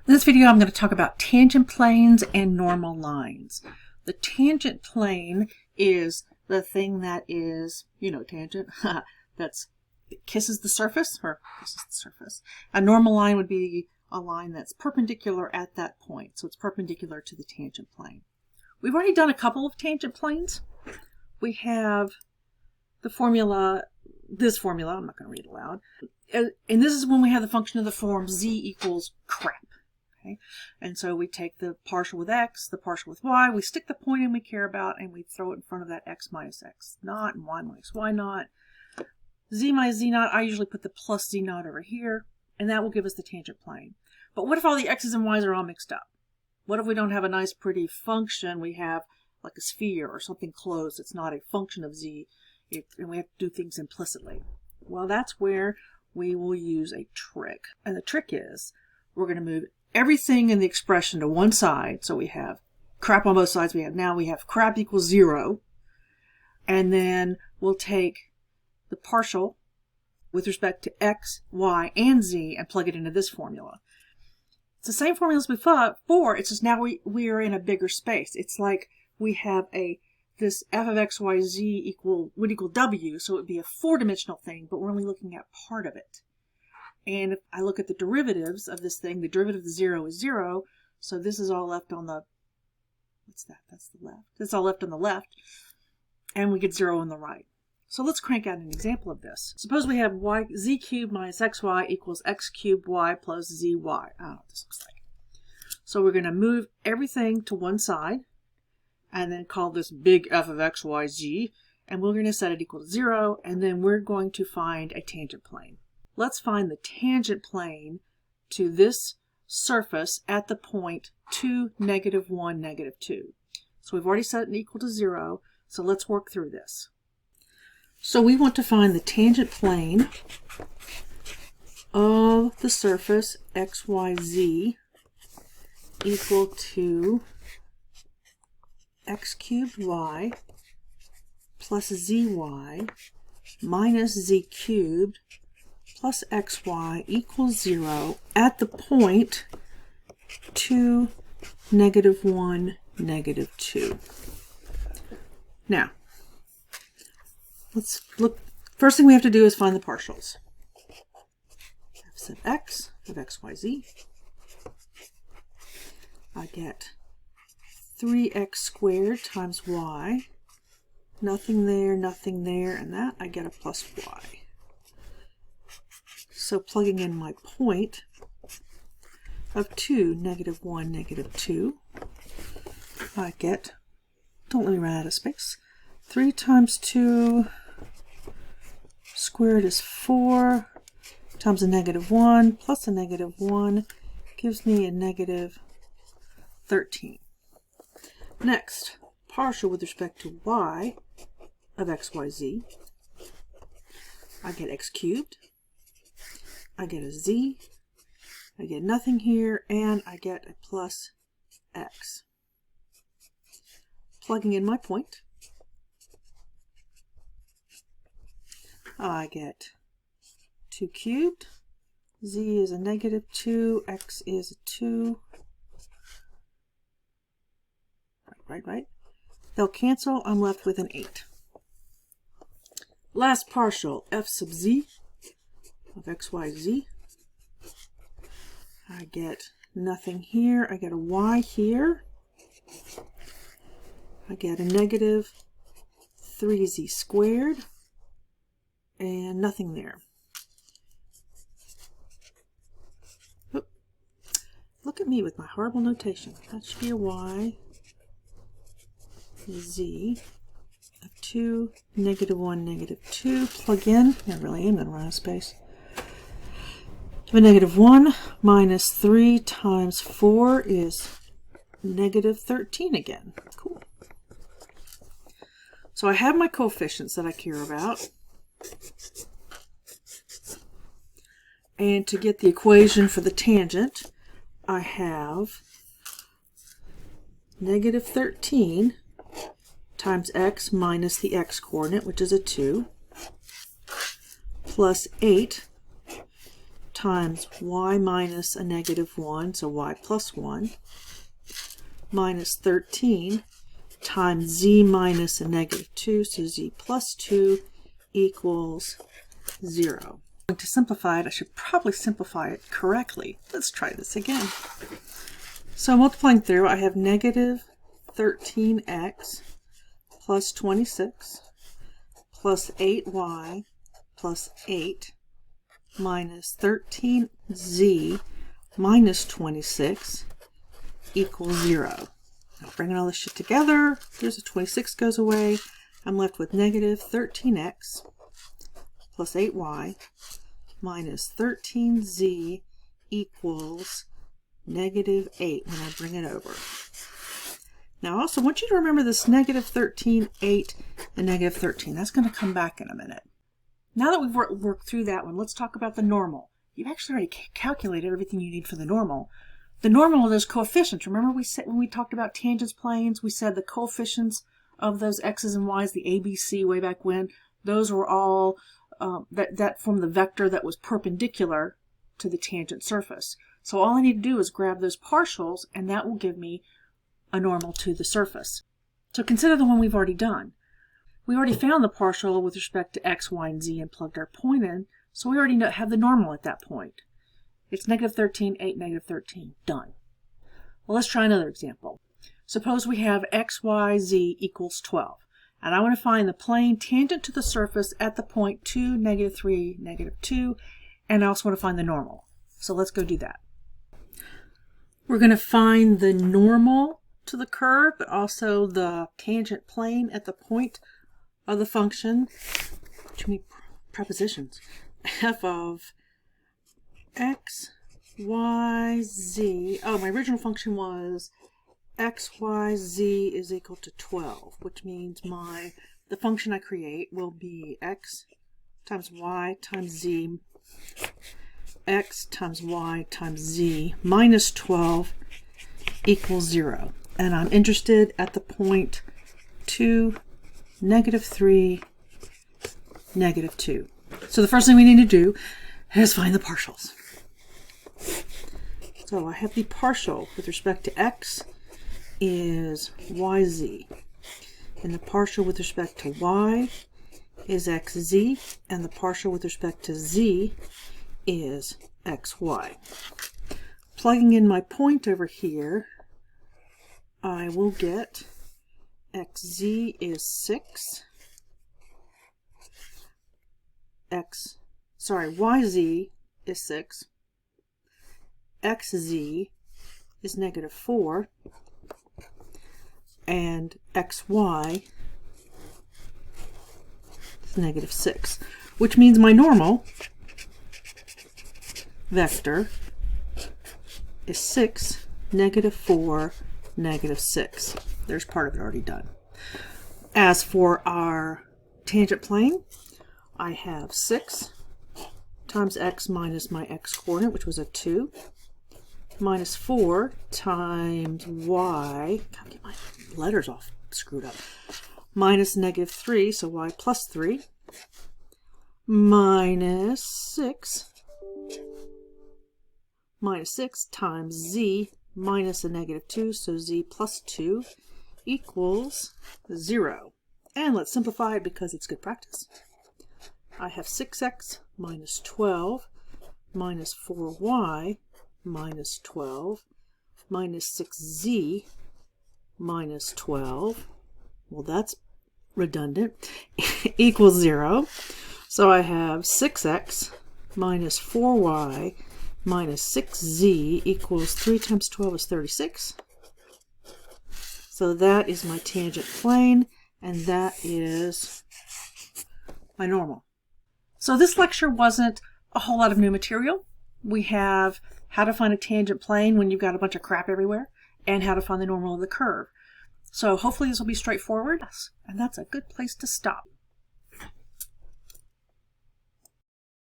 In this video, I'm going to talk about tangent planes and normal lines. The tangent plane is the thing that is, tangent, that kisses the surface. A normal line would be a line that's perpendicular at that point, so it's perpendicular to the tangent plane. We've already done a couple of tangent planes. We have the formula, this formula, I'm not going to read it aloud, and this is when we have the function of the form z equals crap. Okay? And so we take the partial with x, the partial with y, we stick the point in we care about, and we throw it in front of that x minus x naught and y minus y naught. Z minus z naught, I usually put the plus z naught over here, and that will give us the tangent plane. But what if all the x's and y's are all mixed up? What if we don't have a nice pretty function? We have like a sphere or something closed. It's not a function of z, and we have to do things implicitly. Well, that's where we will use a trick. And the trick is we're going to move everything in the expression to one side. So we have crap on both sides. We have crap equals 0. And then we'll take the partial with respect to x, y, and z and plug it into this formula. It's the same formula as before. It's just now we are in a bigger space. It's like we have this f of x, y, z would equal w, so it would be a four-dimensional thing, but we're only looking at part of it. And if I look at the derivatives of this thing, the derivative of 0 is 0, so this is all left on the, what's that? That's the left. That's all left on the left, and we get 0 on the right. So let's crank out an example of this. Suppose we have z cubed minus xy equals x cubed y plus zy. I don't know what this looks like. So we're going to move everything to one side, and then call this big f of x, y, z, and we're going to set it equal to 0, and then we're going to find a tangent plane. Let's find the tangent plane to this surface at the point 2, negative 1, negative 2. So we've already set it equal to 0, so let's work through this. So we want to find the tangent plane of the surface xyz equal to x cubed y plus zy minus z cubed plus xy equals 0 at the point 2, negative 1, negative 2. Now, let's look. First thing we have to do is find the partials. f sub x of xyz. I get 3x squared times y. Nothing there, and that. I get a plus y. So plugging in my point of 2, negative 1, negative 2, I get, don't let me run out of space, 3 times 2 squared is 4 times a negative 1 plus a negative 1 gives me a negative 13. Next, partial with respect to y of xyz. I get x cubed. I get a z, I get nothing here, and I get a plus x. Plugging in my point, I get 2 cubed, z is a negative 2, x is a 2. Right. They'll cancel, I'm left with an 8. Last partial, f sub z of xyz. I get nothing here. I get a y here. I get a negative 3z squared and nothing there. Oop. Look at me with my horrible notation. That should be a y z of 2, negative 1, negative 2. Plug in. I really am going to run out of space. A negative 1 minus 3 times 4 is negative 13 again. Cool. So I have my coefficients that I care about. And to get the equation for the tangent, I have negative 13 times x minus the x coordinate, which is a 2, plus 8 times y minus a negative 1, so y plus 1, minus 13 times z minus a negative 2, so z plus 2 equals 0. To simplify it, I should probably simplify it correctly. Let's try this again. So multiplying through, I have negative 13x plus 26 plus 8y plus 8 minus 13z minus 26 equals 0. Now bringing all this shit together, here's a 26 goes away. I'm left with negative 13x plus 8y minus 13z equals negative 8 when I bring it over. Now I also want you to remember this negative 13, 8, and negative 13. That's going to come back in a minute. Now that we've worked through that one, let's talk about the normal. You've actually already calculated everything you need for the normal. The normal of those coefficients. Remember we said when we talked about tangents planes, we said the coefficients of those x's and y's, the ABC way back when, those were all that formed the vector that was perpendicular to the tangent surface. So all I need to do is grab those partials, and that will give me a normal to the surface. So consider the one we've already done. We already found the partial with respect to x, y, and z and plugged our point in, so we already have the normal at that point. It's negative 13, 8, negative 13. Done. Well, let's try another example. Suppose we have x, y, z equals 12, and I want to find the plane tangent to the surface at the point 2, negative 3, negative 2, and I also want to find the normal. So let's go do that. We're going to find the normal to the curve, but also the tangent plane at the point of the function. Too many prepositions. F of x, y, z. Oh, my original function was x, y, z is equal to 12, which means the function I create will be x times y times z, x times y times z minus 12 equals 0. And I'm interested at the point 2, negative 3, negative 2. So the first thing we need to do is find the partials. So I have the partial with respect to x is yz, and the partial with respect to y is xz, and the partial with respect to z is xy. Plugging in my point over here, I will get xz is 6, yz is 6, xz is negative 4, and xy is negative 6, which means my normal vector is 6, negative 4, negative 6. There's part of it already done. As for our tangent plane, I have 6 times x minus my x coordinate, which was a 2, minus 4 times y, gotta get my letters all screwed up, minus negative 3, so y plus 3, minus 6 times z minus a negative 2, so z plus 2 equals 0. And let's simplify it because it's good practice. I have 6x minus 12 minus 4y minus 12 minus 6z minus 12. Well, that's redundant. Equals 0. So I have 6x minus 4y minus 6z equals 3 times 12 is 36. So that is my tangent plane, and that is my normal. So this lecture wasn't a whole lot of new material. We have how to find a tangent plane when you've got a bunch of crap everywhere, and how to find the normal of the curve. So hopefully this will be straightforward, and that's a good place to stop.